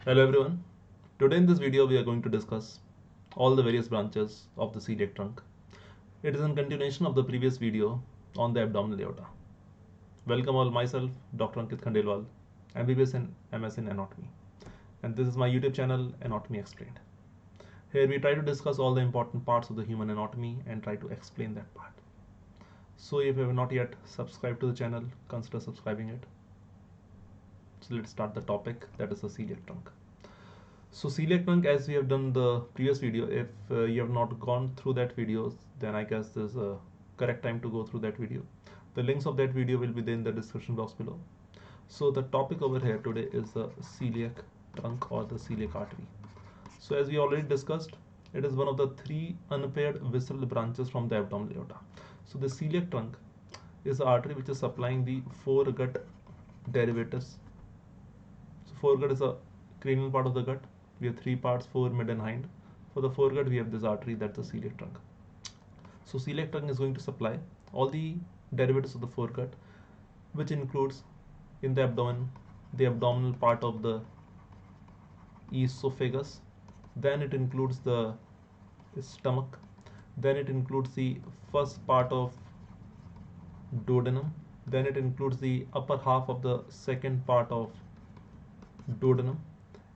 Hello everyone. Today in this video we are going to discuss all the various branches of the celiac trunk. It is in continuation of the previous video on the abdominal aorta. Welcome all, myself Dr. Ankit Khandelwal, MBBS and MS in Anatomy, and this is my YouTube channel Anatomy Explained. Here we try to discuss all the important parts of the human anatomy and try to explain that part. So if you have not yet subscribed to the channel, consider subscribing it. So let's start the topic, that is the celiac trunk. So celiac trunk, as we have done the previous video, if you have not gone through that video, then I guess there's a correct time to go through that video. The links of that video will be there in the description box below. So the topic over here today is the celiac trunk or the celiac artery. So as we already discussed, it is one of the three unpaired visceral branches from the abdominal aorta. So the celiac trunk is the artery which is supplying the foregut derivatives. So foregut is a cranial part of the gut. We have three parts, fore, mid and hind. For the foregut we have this artery, that's the celiac trunk. So celiac trunk is going to supply all the derivatives of the foregut, which includes in the abdomen the abdominal part of the esophagus, then it includes the stomach, then it includes the first part of duodenum, then it includes the upper half of the second part of duodenum.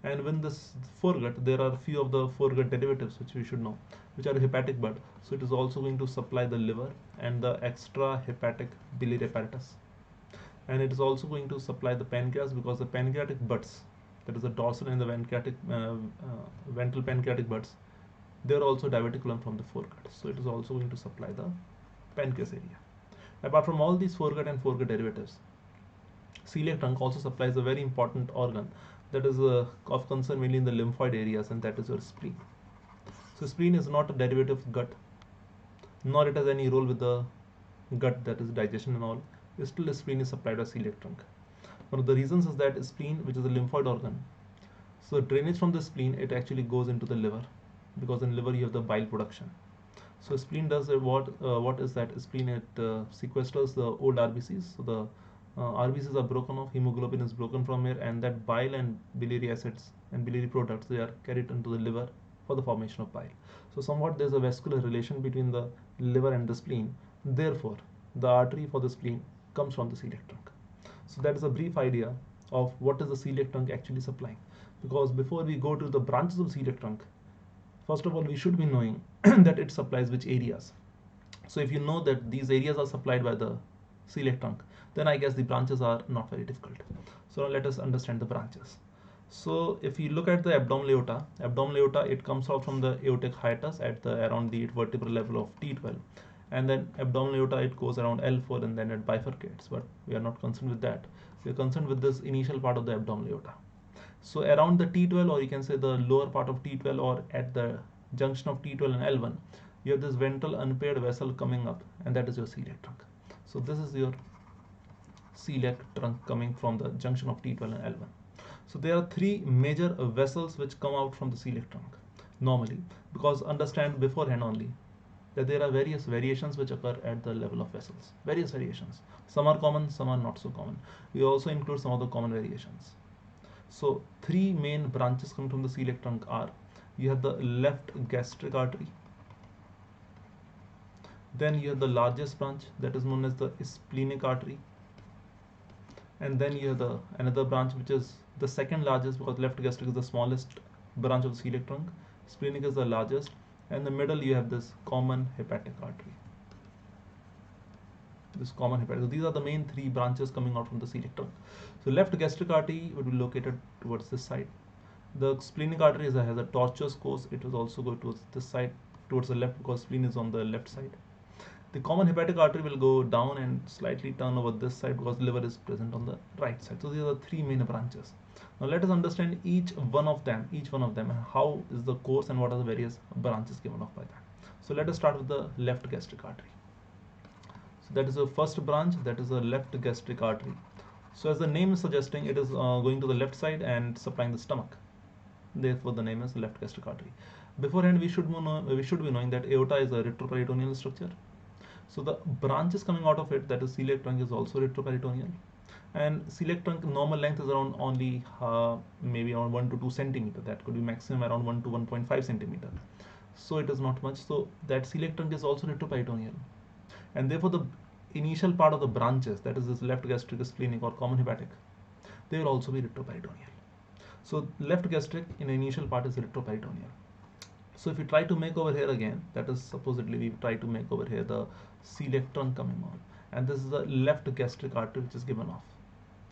And when this foregut, there are few of the foregut derivatives which we should know, which are hepatic blood. So it is also going to supply the liver and the extra hepatic biliary apparatus, and it is also going to supply the pancreas, because the pancreatic buds, that is the dorsal and the ventral pancreatic buds, they are also diverticulum from the foregut. So it is also going to supply the pancreas area. Apart from all these foregut and foregut derivatives, celiac trunk also supplies a very important organ that is of concern mainly in the lymphoid areas, and that is your spleen. So spleen is not a derivative of gut, nor it has any role with the gut, that is digestion and all. Still the spleen is supplied by celiac trunk. One of the reasons is that spleen, which is a lymphoid organ, so drainage from the spleen, it actually goes into the liver, because in liver you have the bile production. So spleen does what is that? Spleen, it sequesters the old RBCs. So the RBCs are broken off, hemoglobin is broken from here, and that bile and biliary acids and biliary products, they are carried into the liver for the formation of bile. So somewhat there's a vascular relation between the liver and the spleen. Therefore, the artery for the spleen comes from the celiac trunk. So that is a brief idea of what is the celiac trunk actually supplying. Because before we go to the branches of celiac trunk, first of all we should be knowing that it supplies which areas. So if you know that these areas are supplied by the celiac trunk, then I guess the branches are not very difficult. So let us understand the branches. So if you look at the abdominal aorta, it comes out from the aortic hiatus at the around the vertebral level of T12, and then abdominal aorta, it goes around L4 and then it bifurcates, but we are not concerned with that. We are concerned with this initial part of the abdominal aorta. So around the T12, or you can say the lower part of T12, or at the junction of T12 and L1, you have this ventral unpaired vessel coming up, and that is your celiac trunk. So this is your celiac trunk coming from the junction of T12 and L1. So there are three major vessels which come out from the celiac trunk normally, because understand beforehand only that there are various variations which occur at the level of vessels. Various variations. Some are common, some are not so common. We also include some of the common variations. So three main branches coming from the celiac trunk are: you have the left gastric artery, then you have the largest branch, that is known as the splenic artery, and then you have the another branch which is the second largest, because left gastric is the smallest branch of the celiac trunk, splenic is the largest, and in the middle you have this common hepatic artery. So these are the main three branches coming out from the celiac trunk. So left gastric artery would be located towards this side. The splenic artery has a tortuous course. It will also go towards this side, towards the left, because spleen is on the left side. The common hepatic artery will go down and slightly turn over this side, because liver is present on the right side. So these are the three main branches. Now let us understand each one of them, and how is the course and what are the various branches given off by that. So let us start with the left gastric artery. So that is the first branch, that is the left gastric artery. So as the name is suggesting, it is going to the left side and supplying the stomach. Therefore the name is left gastric artery. Beforehand we should be knowing that aorta is a retroperitoneal structure. So the branches coming out of it, that is celiac trunk, is also retroperitoneal. And celiac trunk normal length is around only maybe around 1 to 2 centimeter. That could be maximum around 1 to 1.5 centimeter. So it is not much. So that celiac trunk is also retroperitoneal, and therefore the initial part of the branches, that is this left gastric, splenic, or common hepatic, they will also be retroperitoneal. So left gastric in the initial part is retroperitoneal. So if we try to make over here again, that is supposedly we try to make over here the celiac trunk coming on, and this is the left gastric artery which is given off.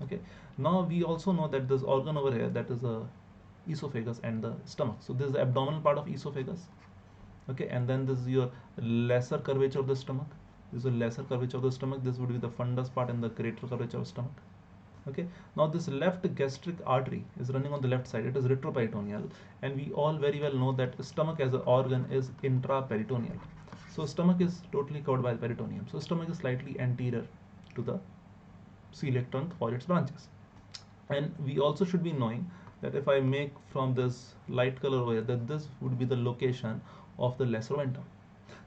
Okay, now we also know that this organ over here, that is the esophagus and the stomach. So this is the abdominal part of esophagus. Okay, and then this is your lesser curvature of the stomach. This is a lesser curvature of the stomach. This would be the fundus part and the greater curvature of stomach. Okay, now this left gastric artery is running on the left side. It is retroperitoneal, and we all very well know that stomach as an organ is intraperitoneal. So stomach is totally covered by the peritoneum. So stomach is slightly anterior to the celiac trunk or its branches. And we also should be knowing that if I make from this light color over here, that this would be the location of the lesser omentum.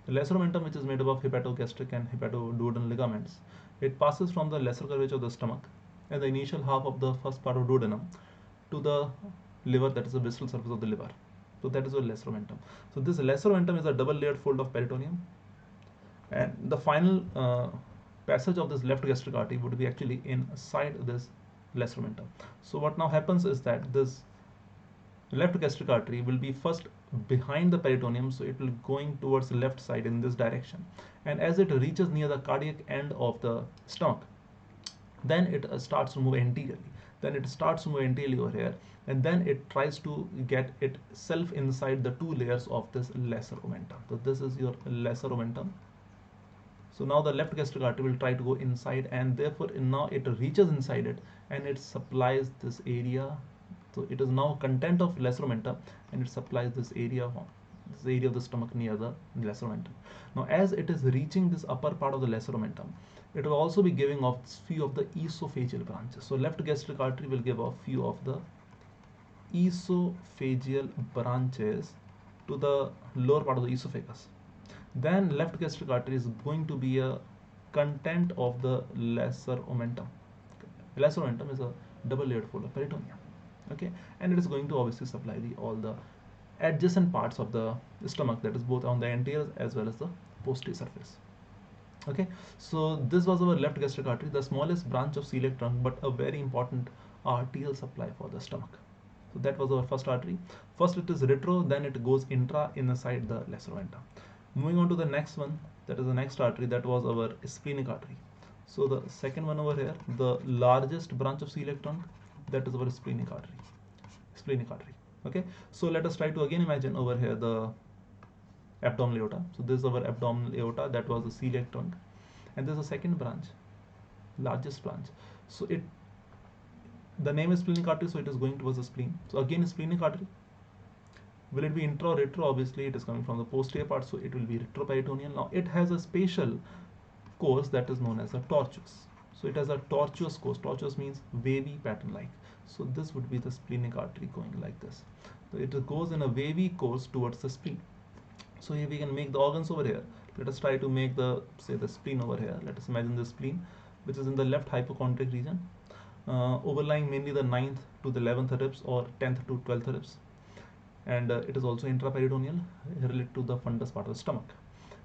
The lesser omentum, which is made up of hepatogastric and hepatoduodenal ligaments, it passes from the lesser curvature of the stomach and the initial half of the first part of duodenum to the liver, that is the visceral surface of the liver. So that is the lesser omentum. So this lesser omentum is a double layered fold of peritoneum, and the final passage of this left gastric artery would be actually inside this lesser omentum. So what now happens is that this left gastric artery will be first behind the peritoneum, so it will going towards the left side in this direction, and as it reaches near the cardiac end of the stomach, then it starts to move anteriorly. Then it starts to move anteriorly over here, and then it tries to get itself inside the two layers of this lesser omentum. So this is your lesser omentum. So now the left gastric artery will try to go inside, and therefore now it reaches inside it and it supplies this area. So it is now content of lesser omentum, and it supplies this area of the stomach near the lesser omentum. Now as it is reaching this upper part of the lesser omentum, it will also be giving off few of the esophageal branches. So left gastric artery will give off few of the esophageal branches to the lower part of the esophagus. Then left gastric artery is going to be a content of the lesser omentum. Lesser omentum is a double layered fold of peritoneum. Okay, and it is going to obviously supply all the adjacent parts of the stomach, that is both on the anterior as well as the posterior surface. Okay, so this was our left gastric artery, the smallest branch of celiac trunk, but a very important arterial supply for the stomach. So that was our first artery. First it is retro, then it goes intra inside the lesser omentum. Moving on to the next one, that is the next artery, that was our splenic artery. So the second one over here, the largest branch of celiac trunk, that is our splenic artery. Splenic artery. Okay, so let us try to again imagine over here the abdominal aorta. So this is our abdominal aorta, that was the celiac trunk, and this is the second branch, largest branch. So the name is splenic artery, so it is going towards the spleen. So again, splenic artery. Will it be intra or retro? Obviously it is coming from the posterior part, so it will be retroperitoneal. Now it has a spatial course that is known as a tortuous. So it has a tortuous course. Tortuous means wavy pattern like. So this would be the splenic artery going like this. So it goes in a wavy course towards the spleen. So here we can make the organs over here. Let us try to make the, say, the spleen over here. Let us imagine the spleen, which is in the left hypochondriac region, overlying mainly the 9th to the 11th ribs or 10th to 12th ribs. And it is also intraperitoneal, related to the fundus part of the stomach.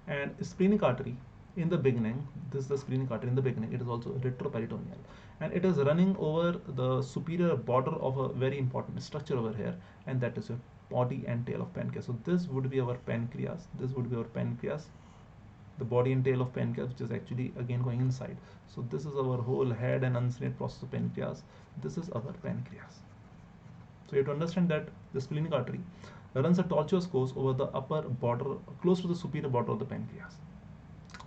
And splenic artery in the beginning, this is the splenic artery in the beginning, it is also retroperitoneal, and it is running over the superior border of a very important structure over here, and that is your body and tail of pancreas. So this would be our pancreas, this would be our pancreas, the body and tail of pancreas, which is actually again going inside. So this is our whole head and uncinate process of pancreas. This is our pancreas. So you have to understand that the splenic artery runs a tortuous course over the upper border, close to the superior border of the pancreas.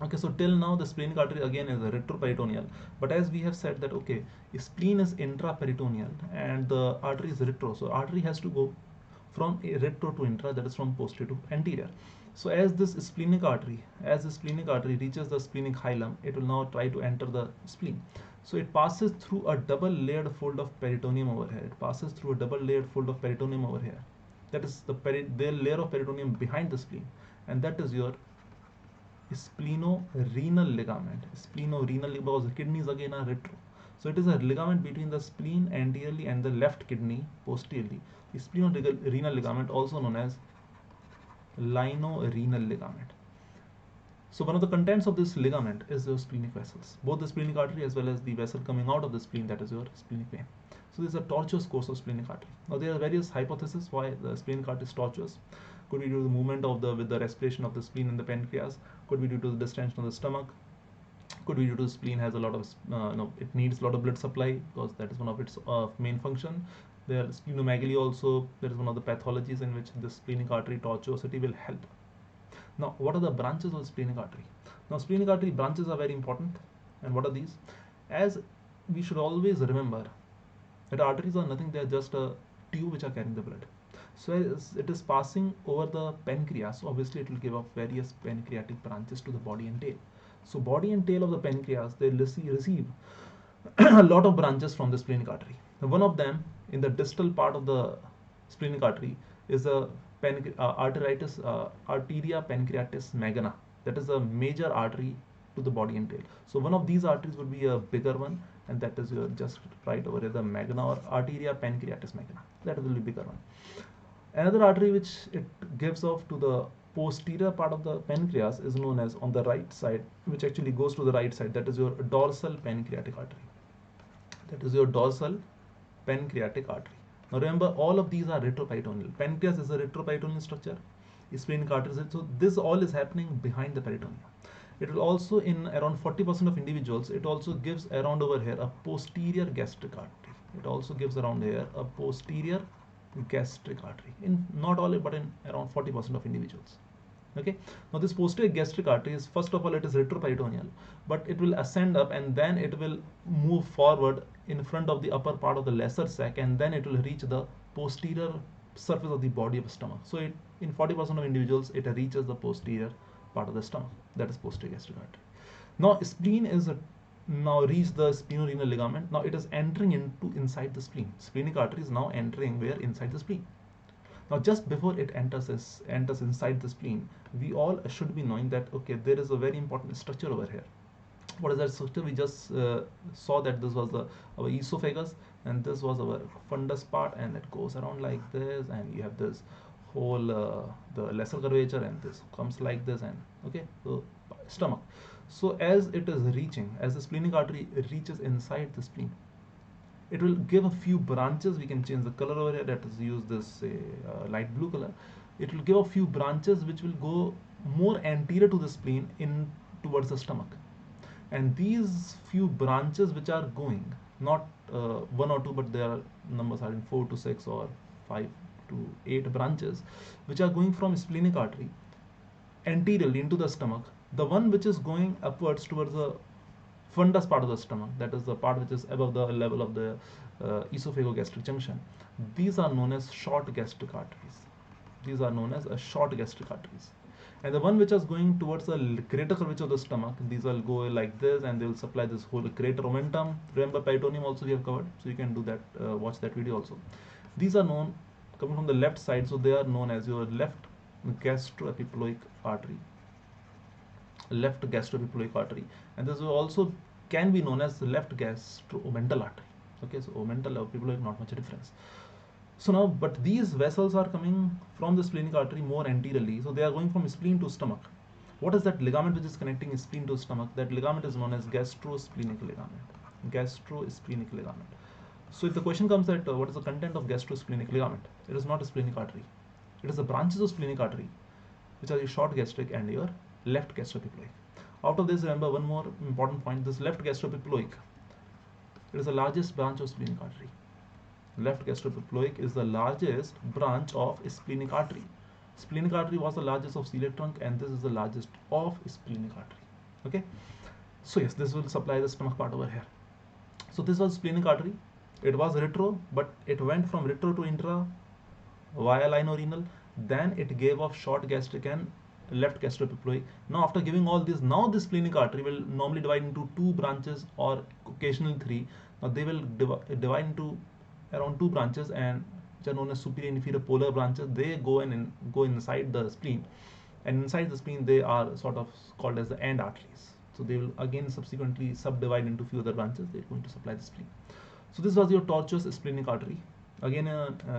Okay, so till now the splenic artery again is a retroperitoneal, but as we have said that okay, spleen is intraperitoneal and the artery is retro, so artery has to go from retro to intra, that is from posterior to anterior. So as the splenic artery reaches the splenic hilum, it will now try to enter the spleen. So it passes through a double layered fold of peritoneum over here. It passes through a double layered fold of peritoneum over here. That is the layer of peritoneum behind the spleen, and that is your splenorenal ligament. Splenorenal, because the kidneys again are retro. So it is a ligament between the spleen anteriorly and the left kidney posteriorly. The splenorenal ligament, also known as linorenal ligament. So one of the contents of this ligament is your splenic vessels, both the splenic artery as well as the vessel coming out of the spleen, that is your splenic vein. So this is a tortuous course of splenic artery. Now there are various hypotheses why the splenic artery is tortuous. Could be due to the movement of the with the respiration of the spleen and the pancreas. Could be due to the distension of the stomach. Could be due to the spleen has a lot of it needs a lot of blood supply because that is one of its main function. There splenomegaly also, that is one of the pathologies in which the splenic artery tortuosity will help. Now, what are the branches of the splenic artery? Now, splenic artery branches are very important. And what are these? As we should always remember that arteries are nothing, they are just a tube which are carrying the blood. So as it is passing over the pancreas, obviously it will give off various pancreatic branches to the body and tail. So body and tail of the pancreas, they receive a lot of branches from the splenic artery. One of them in the distal part of the splenic artery is the arteria pancreatis magna. That is a major artery to the body and tail. So one of these arteries would be a bigger one, and that is just right over here, the magna or arteria pancreatis magna. That will be bigger one. Another artery which it gives off to the posterior part of the pancreas is known as on the right side, which actually goes to the right side. That is your dorsal pancreatic artery. That is your dorsal pancreatic artery. Now remember, all of these are retroperitoneal. Pancreas is a retroperitoneal structure. Splenic artery is it. So this all is happening behind the peritoneum. It will also, in around 40% of individuals, it also gives around over here a posterior gastric artery. It also gives around here a posterior gastric artery. In not all, but in around 40% of individuals. Okay. Now this posterior gastric artery is, first of all, it is retroperitoneal, but it will ascend up and then it will move forward in front of the upper part of the lesser sac, and then it will reach the posterior surface of the body of the stomach. So it, in 40% of individuals, it reaches the posterior part of the stomach. That is posterior gastric artery. Now spleen is now reach the splenorenal ligament. Now it is entering into inside the spleen. Splenic artery is now entering where? Inside the spleen. Now just before it enters inside the spleen, we all should be knowing that okay, there is a very important structure over here. What is that structure? We just saw that this was our esophagus, and this was our fundus part, and it goes around like this, and you have this whole the lesser curvature, and this comes like this, and okay, so stomach. So as it is reaching, as the splenic artery reaches inside the spleen, it will give a few branches. We can change the color over here. Let us use this light blue color. It will give a few branches which will go more anterior to the spleen in towards the stomach. And these few branches which are going, not one or two, but their numbers are in 4 to 6 or 5 to 8 branches, which are going from splenic artery anteriorly into the stomach. The one which is going upwards towards the fundus part of the stomach, that is the part which is above the level of the esophagogastric junction, these are known as short gastric arteries. These are known as short gastric arteries. And the one which is going towards the greater curvature of the stomach, these will go like this, and they will supply this whole greater omentum. Remember, peritoneum also we have covered, so you can do that, watch that video also. These are known, coming from the left side, so they are known as your left gastroepiploic artery. Left gastroepiploic artery, and this also can be known as the left gastroomental artery. Okay, so omental or epiploic, not much difference. So now, but these vessels are coming from the splenic artery more anteriorly, so they are going from spleen to stomach. What is that ligament which is connecting spleen to stomach? That ligament is known as gastrosplenic ligament. Gastrosplenic ligament. So if the question comes that what is the content of gastrosplenic ligament, it is not a splenic artery. It is the branches of splenic artery, which are your short gastric and your left gastroepiploic. Out of this, remember one more important point: this left gastroepiploic, it is the largest branch of splenic artery. Left gastroepiploic is the largest branch of splenic artery. Splenic artery was the largest of celiac trunk, and this is the largest of splenic artery. Okay, so yes, this will supply the stomach part over here. So this was splenic artery. It was retro, but it went from retro to intra via linorenal. Then it gave off short gastric and left gastroepiploic. Now after giving all this, now this splenic artery will normally divide into 2 branches or occasionally 3. Now they will divide into around 2 branches, and which are known as superior and inferior polar branches. They go and go inside the spleen, and inside the spleen they are sort of called as the end arteries. So they will again subsequently subdivide into few other branches. They're going to supply the spleen. So this was your tortuous splenic artery. Again,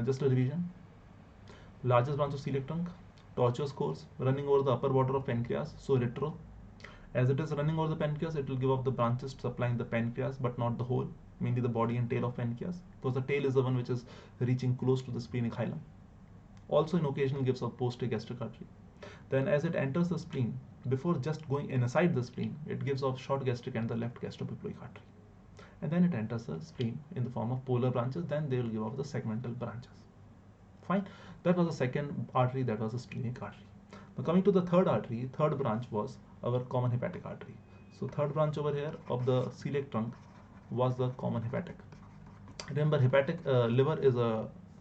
just a revision. Largest branch of celiac trunk, tortuous course, running over the upper border of pancreas, so retro. As it is running over the pancreas, it will give off the branches supplying the pancreas, but not the whole, mainly the body and tail of pancreas, because the tail is the one which is reaching close to the splenic hilum. Also, in occasional gives off posterior gastric artery. Then, as it enters the spleen, before just going inside the spleen, it gives off short gastric and the left gastroepiploic artery. And then it enters the spleen in the form of polar branches. Then they will give off the segmental branches. Fine. That was the second artery, that was the splenic artery. Now coming to the third artery, third branch was our common hepatic artery. So third branch over here of the celiac trunk was the common hepatic. Remember, hepatic liver is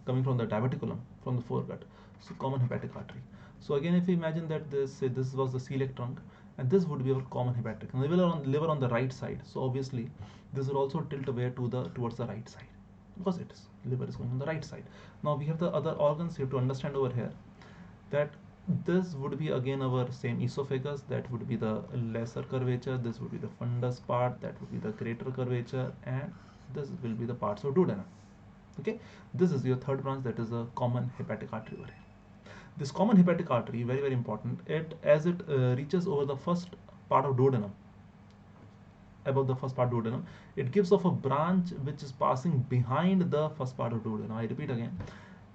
coming from the diverticulum, from the foregut. So common hepatic artery. So again, if you imagine that this was the celiac trunk, and this would be our common hepatic. And liver on the right side. So obviously, this will also tilt away towards the right side, because liver is going on the right side. Now we have the other organs here to understand over here, that this would be again our same esophagus, that would be the lesser curvature, this would be the fundus part, that would be the greater curvature, and this will be the parts of duodenum. Okay, this is your third branch, that is the common hepatic artery over here. This common hepatic artery, very very important, as it reaches over the first part of duodenum, above the first part of duodenum, it gives off a branch which is passing behind the first part of duodenum. I repeat again,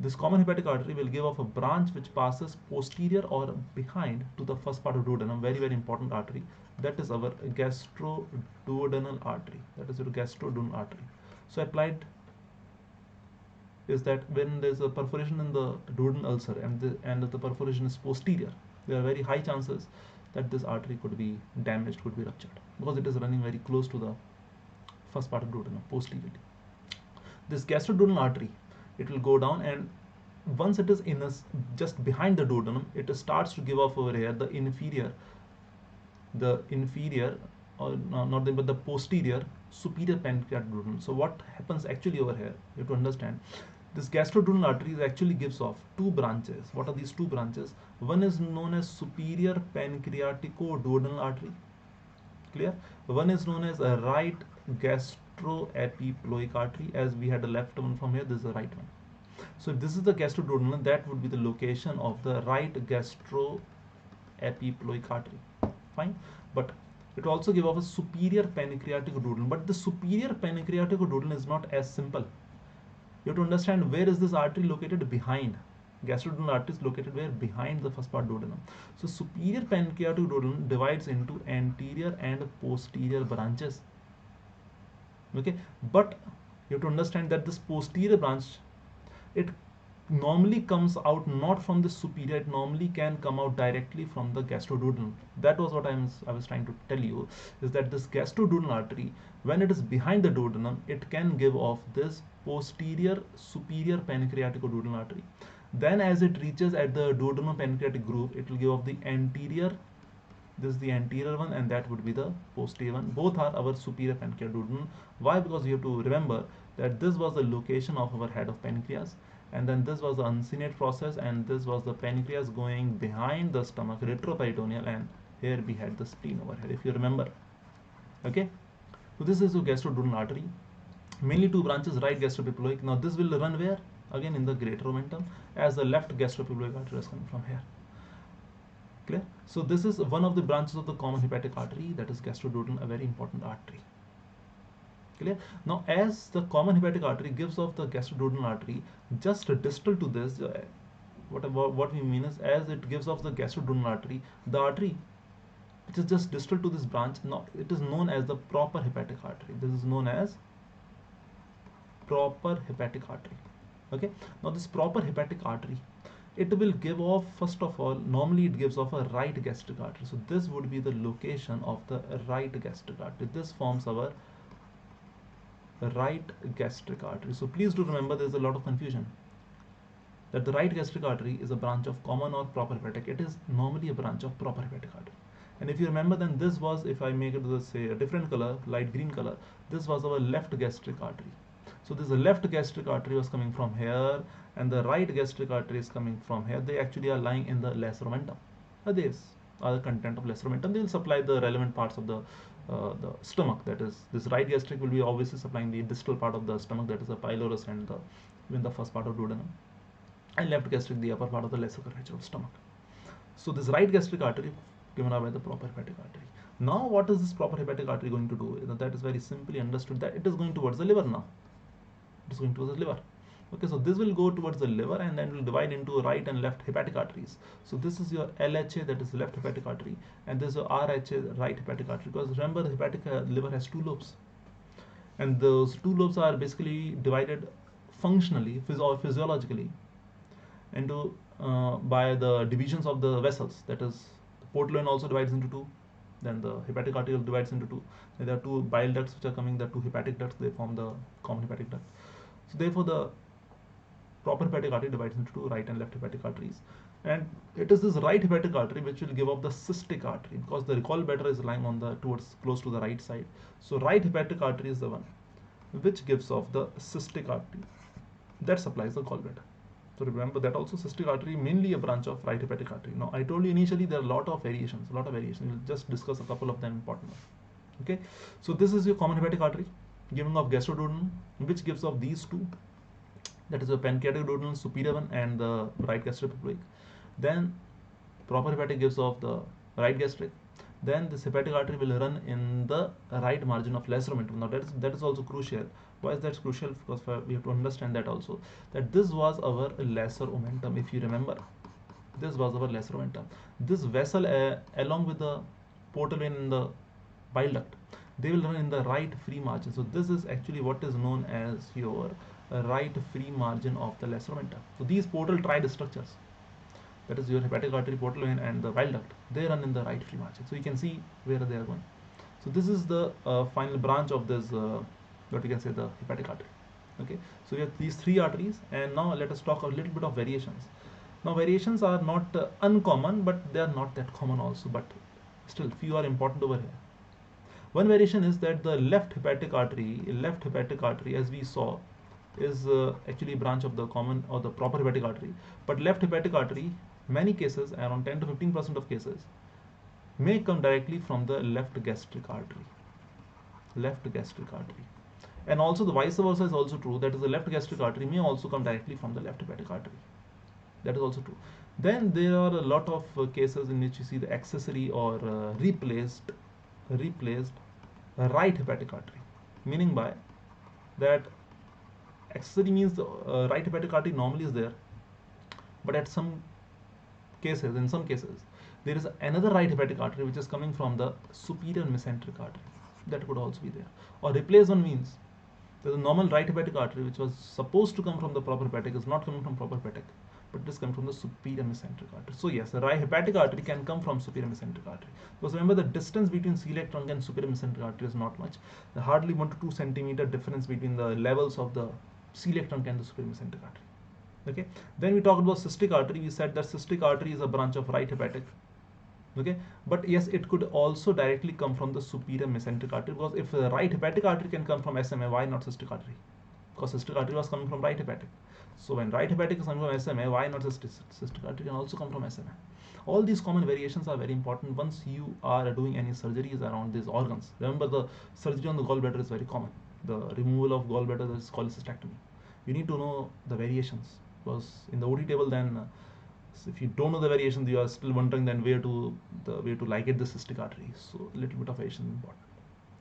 this common hepatic artery will give off a branch which passes posterior or behind to the first part of duodenum. Very very important artery. That is our gastroduodenal artery. That is your gastroduodenal artery. So applied is that when there is a perforation in the duodenal ulcer and the perforation is posterior, there are very high chances that this artery could be damaged, could be ruptured, because it is running very close to the first part of duodenum posteriorly. This gastroduodenal artery, it will go down, and once it is just behind the duodenum, it starts to give off over here the inferior, or not but the posterior superior pancreatic duodenum. So what happens actually over here, you have to understand, this gastroduodenal artery actually gives off two branches. What are these two branches? One is known as superior pancreatico-duodenal artery. Clear? One is known as a right gastroepiploic artery. As we had a left one from here, this is the right one. So if this is the gastroduodenal, that would be the location of the right gastroepiploic artery. Fine. But it also gives off a superior pancreatic duodenum. But the superior pancreatic duodenum is not as simple. You have to understand, where is this artery located? Behind. Gastroduodenal artery is located where? Behind the first part duodenum. So superior pancreatic duodenum divides into anterior and posterior branches. Okay, but you have to understand that this posterior branch, it normally comes out not from the superior, it normally can come out directly from the gastroduodenum. That was what I was trying to tell you, is that this gastroduodenal artery, when it is behind the duodenum, it can give off this posterior superior pancreatic duodenal artery. Then as it reaches at the duodenum pancreatic groove, it will give off the anterior, this is the anterior one, and that would be the posterior one. Both are our superior pancreatic duodenum. Why? Because you have to remember that this was the location of our head of pancreas, and then this was the uncinate process, and this was the pancreas going behind the stomach, retroperitoneal, and here we had the spleen over here, if you remember. Okay, so this is the gastroduodenal artery, mainly two branches, right gastroepiploic. Now this will run where? Again in the greater omentum, as the left gastroepiploic artery is coming from here. Clear? So this is one of the branches of the common hepatic artery, that is gastroduodenal, a very important artery. Clear? Now as the common hepatic artery gives off the gastroduodenal artery, just distal to this, what we mean is, as it gives off the gastroduodenal artery, the artery which is just distal to this branch, now it is known as the proper hepatic artery. This is known as proper hepatic artery. Okay, now this proper hepatic artery, it will give off, first of all, normally it gives off a right gastric artery. So this would be the location of the right gastric artery. This forms our right gastric artery. So please do remember, there is a lot of confusion that the right gastric artery is a branch of common or proper hepatic. It is normally a branch of proper hepatic artery. And if you remember, then this was, if I make it, say, a different color, light green color, this was our left gastric artery. So this left gastric artery was coming from here, and the right gastric artery is coming from here. They actually are lying in the lesser omentum. This. other content of lesser omentum, they will supply the relevant parts of the stomach. That is, this right gastric will be obviously supplying the distal part of the stomach, that is the pylorus and the first part of duodenum, and left gastric the upper part of the lesser curvature of stomach. So this right gastric artery given out by the proper hepatic artery. Now what is this proper hepatic artery going to do? That is very simply understood, that it is going towards the liver now. It is going towards the liver. Okay, so this will go towards the liver and then will divide into right and left hepatic arteries. So this is your LHA, that is left hepatic artery, and this is your RHA, right hepatic artery, because remember the hepatic liver has two lobes, and those two lobes are basically divided functionally or physiologically into by the divisions of the vessels. That is, the portal vein also divides into two, then the hepatic artery divides into two, and there are two bile ducts which are coming, the two hepatic ducts, they form the common hepatic duct. So therefore the proper hepatic artery divides into two, right and left hepatic arteries, and it is this right hepatic artery which will give up the cystic artery, because the gallbladder is lying on the towards close to the right side. So right hepatic artery is the one which gives off the cystic artery that supplies the gallbladder. So remember that also, cystic artery mainly a branch of right hepatic artery. Now I told you initially there are a lot of variations. We'll just discuss a couple of them important ones. Okay, so this is your common hepatic artery giving off gastroduodenum, which gives off these two, that is the pancreatic duodenal superior one and the right gastric public. Then proper hepatic gives off the right gastric. Then this hepatic artery will run in the right margin of lesser omentum. Now that is also crucial. Why is that crucial? Because we have to understand that also, that this was our lesser omentum. If you remember, this was our lesser omentum. This vessel along with the portal vein in the bile duct, they will run in the right free margin. So this is actually what is known as your right free margin of the lesser omentum. So these portal triad structures, that is your hepatic artery, portal vein and the bile duct, they run in the right free margin. So you can see where they are going. So this is the final branch of this what we can say the hepatic artery. Okay, so we have these three arteries, and now let us talk a little bit of variations. Now variations are not uncommon, but they are not that common also, but still few are important over here. One variation is that the left hepatic artery, as we saw, is actually a branch of the common or the proper hepatic artery. But left hepatic artery, many cases, around 10 to 15% of cases, may come directly from the left gastric artery. And also the vice versa is also true. That is, the left gastric artery may also come directly from the left hepatic artery. That is also true. Then there are a lot of cases in which you see the accessory or replaced right hepatic artery, meaning by that accessory means the right hepatic artery normally is there, but in some cases there is another right hepatic artery which is coming from the superior mesenteric artery. That could also be there. Or replace one means the normal right hepatic artery which was supposed to come from the proper hepatic is not coming from proper hepatic, but it is coming from the superior mesenteric artery. So yes, the right hepatic artery can come from superior mesenteric artery, because remember the distance between celiac trunk and superior mesenteric artery is not much. Hardly 1 to 2 centimeter difference between the levels of the celiac trunk and the superior mesenteric artery. Okay, then we talked about cystic artery. We said that cystic artery is a branch of right hepatic. Okay, but yes, it could also directly come from the superior mesenteric artery, because if the right hepatic artery can come from SMA, why not cystic artery? Because cystic artery was coming from right hepatic. So when right hepatic is coming from SMA, why not cystic artery can also come from SMA? All these common variations are very important once you are doing any surgeries around these organs. Remember, the surgery on the gallbladder is very common. The removal of gallbladder is cholecystectomy. You need to know the variations, because in the OT table then if you don't know the variations, you are still wondering then where to ligate the cystic artery. So a little bit of variation is important.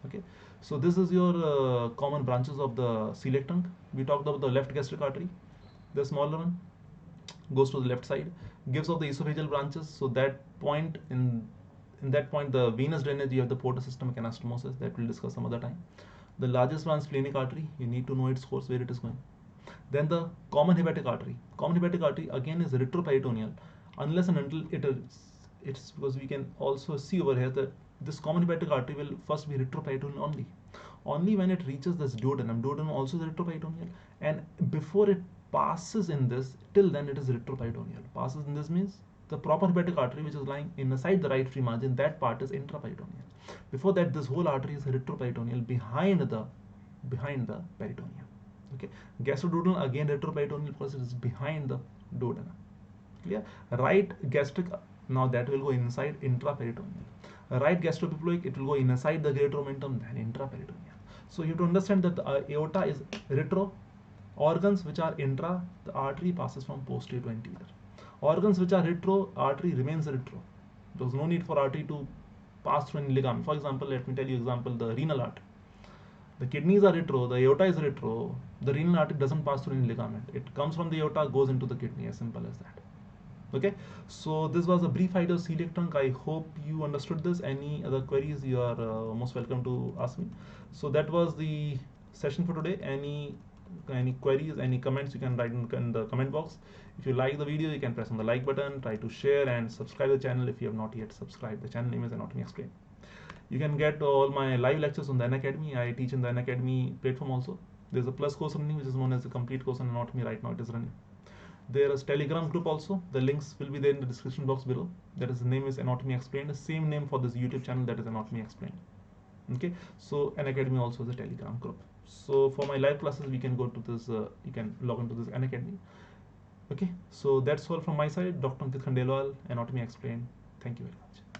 Okay, so this is your common branches of the celiac trunk. We talked about the left gastric artery. The smaller one goes to the left side, gives off the esophageal branches. So that point in that point, the venous drainage, you have the portal systemic anastomosis, that we'll discuss some other time. The largest one is splenic artery. You need to know its course, where it is going. Then the common hepatic artery. Common hepatic artery again is retroperitoneal, unless and until it's because we can also see over here that this common hepatic artery will first be retroperitoneal only. Only when it reaches this duodenum also is retroperitoneal, and before it passes in this, till then it is retroperitoneal. Passes in this means the proper hepatic artery which is lying inside the right free margin, that part is intraperitoneal. Before that, this whole artery is retroperitoneal behind the peritoneum. Okay, gastroduodenal again retroperitoneal because it is behind the duodenum. Clear? Right gastric Now that will go inside intraperitoneal. Right gastroepiploic, it will go inside the greater omentum, then intraperitoneal. So you have to understand that the aorta is retro. Organs which are intra, the artery passes from posterior to anterior. Organs which are retro, artery remains retro. There's no need for artery to pass through any ligament. For example, let me tell you example, the renal artery. The kidneys are retro, the aorta is retro, the renal artery doesn't pass through any ligament. It comes from the aorta, goes into the kidney, as simple as that. Okay, so this was a brief idea of celiac trunk. I hope you understood this. Any other queries, you are most welcome to ask me. So that was the session for today. Any queries, any comments, you can write in the comment box. If you like the video, you can press on the like button, try to share and subscribe the channel if you have not yet subscribed. The channel name is Anatomy Explained. You can get all my live lectures on the Unacademy. I teach in the Unacademy platform also. There's a plus course running, which is known as the complete course on anatomy. Right now it is running. There is Telegram group also. The links will be there in the description box below. That is, the name is Anatomy Explained. The same name for this YouTube channel, that is Anatomy Explained. Okay, so Unacademy also is a Telegram group. So for my live classes, we can go to this. You can log into this Unacademy. Okay, so that's all from my side. Dr. Ankit Khandelwal, Anatomy Explained. Thank you very much.